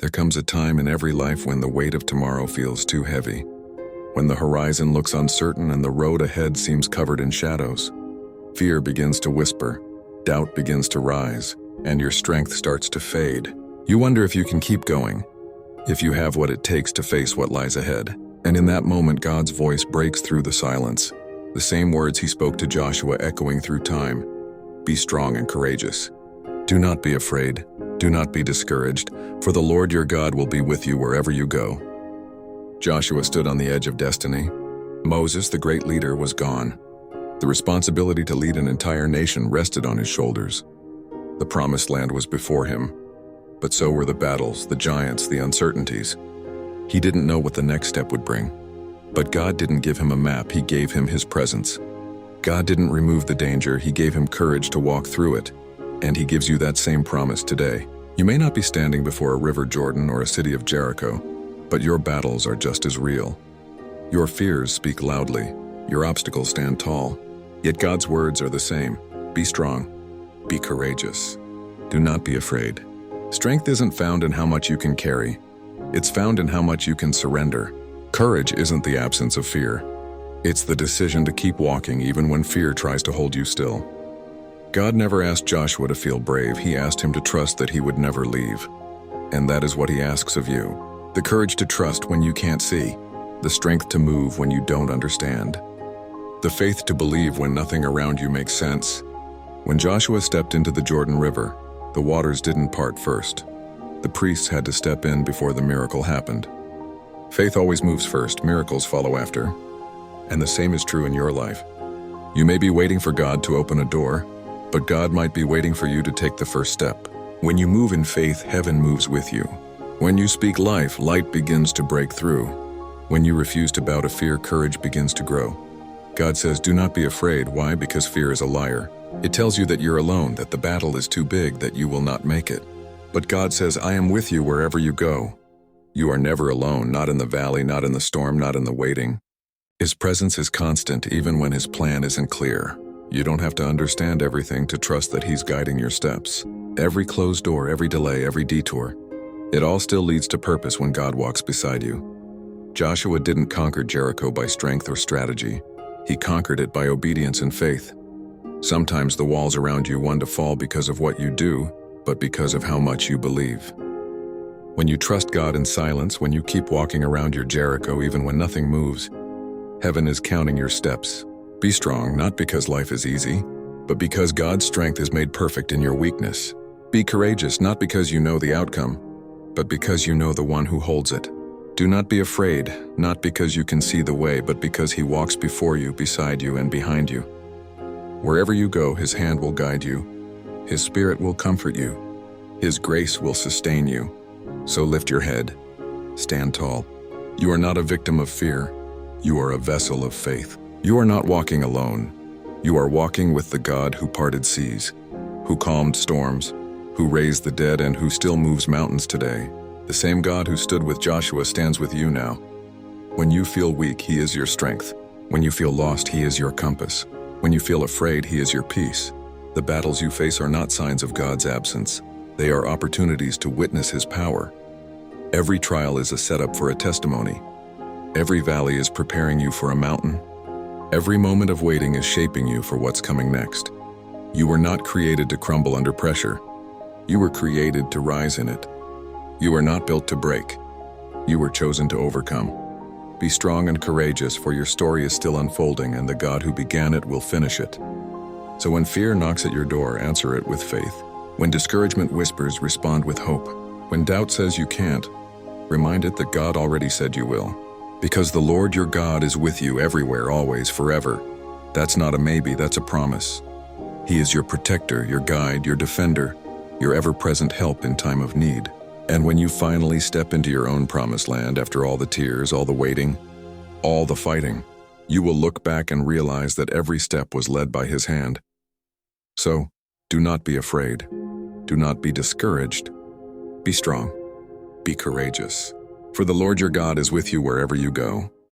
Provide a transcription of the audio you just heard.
There comes a time in every life when the weight of tomorrow feels too heavy, when the horizon looks uncertain and the road ahead seems covered in shadows. Fear begins to whisper, doubt begins to rise, and your strength starts to fade. You wonder if you can keep going, if you have what it takes to face what lies ahead. And in that moment, God's voice breaks through the silence, the same words he spoke to Joshua echoing through time. Be strong and courageous. Do not be afraid. Do not be discouraged, for the Lord your God will be with you wherever you go. Joshua stood on the edge of destiny. Moses, the great leader, was gone. The responsibility to lead an entire nation rested on his shoulders. The promised land was before him, but so were the battles, the giants, the uncertainties. He didn't know what the next step would bring. But God didn't give him a map, he gave him his presence. God didn't remove the danger, he gave him courage to walk through it. And he gives you that same promise today. You may not be standing before a river Jordan or a city of Jericho, but your battles are just as real. Your fears speak loudly, your obstacles stand tall, yet God's words are the same. Be strong, be courageous. Do not be afraid. Strength isn't found in how much you can carry. It's found in how much you can surrender. Courage isn't the absence of fear. It's the decision to keep walking even when fear tries to hold you still. God never asked Joshua to feel brave, he asked him to trust that he would never leave. And that is what he asks of you. The courage to trust when you can't see. The strength to move when you don't understand. The faith to believe when nothing around you makes sense. When Joshua stepped into the Jordan River, the waters didn't part first. The priests had to step in before the miracle happened. Faith always moves first, miracles follow after. And the same is true in your life. You may be waiting for God to open a door, but God might be waiting for you to take the first step. When you move in faith, heaven moves with you. When you speak life, light begins to break through. When you refuse to bow to fear, courage begins to grow. God says, do not be afraid. Why? Because fear is a liar. It tells you that you're alone, that the battle is too big, that you will not make it. But God says, I am with you wherever you go. You are never alone, not in the valley, not in the storm, not in the waiting. His presence is constant even when his plan isn't clear. You don't have to understand everything to trust that he's guiding your steps. Every closed door, every delay, every detour, it all still leads to purpose when God walks beside you. Joshua didn't conquer Jericho by strength or strategy. He conquered it by obedience and faith. Sometimes the walls around you want to fall because of what you do, but because of how much you believe. When you trust God in silence, when you keep walking around your Jericho even when nothing moves, heaven is counting your steps. Be strong, not because life is easy, but because God's strength is made perfect in your weakness. Be courageous, not because you know the outcome, but because you know the one who holds it. Do not be afraid, not because you can see the way, but because he walks before you, beside you, and behind you. Wherever you go, his hand will guide you. His spirit will comfort you. His grace will sustain you. So lift your head. Stand tall. You are not a victim of fear. You are a vessel of faith. You are not walking alone. You are walking with the God who parted seas, who calmed storms, who raised the dead, and who still moves mountains today. The same God who stood with Joshua stands with you now. When you feel weak, he is your strength. When you feel lost, he is your compass. When you feel afraid, he is your peace. The battles you face are not signs of God's absence. They are opportunities to witness his power. Every trial is a setup for a testimony. Every valley is preparing you for a mountain. Every moment of waiting is shaping you for what's coming next. You were not created to crumble under pressure. You were created to rise in it. You were not built to break. You were chosen to overcome. Be strong and courageous, for your story is still unfolding, and the God who began it will finish it. So when fear knocks at your door, answer it with faith. When discouragement whispers, respond with hope. When doubt says you can't, remind it that God already said you will. Because the Lord your God is with you everywhere, always, forever. That's not a maybe, that's a promise. He is your protector, your guide, your defender, your ever-present help in time of need. And when you finally step into your own promised land after all the tears, all the waiting, all the fighting, you will look back and realize that every step was led by his hand. So, do not be afraid. Do not be discouraged. Be strong. Be courageous. For the Lord your God is with you wherever you go.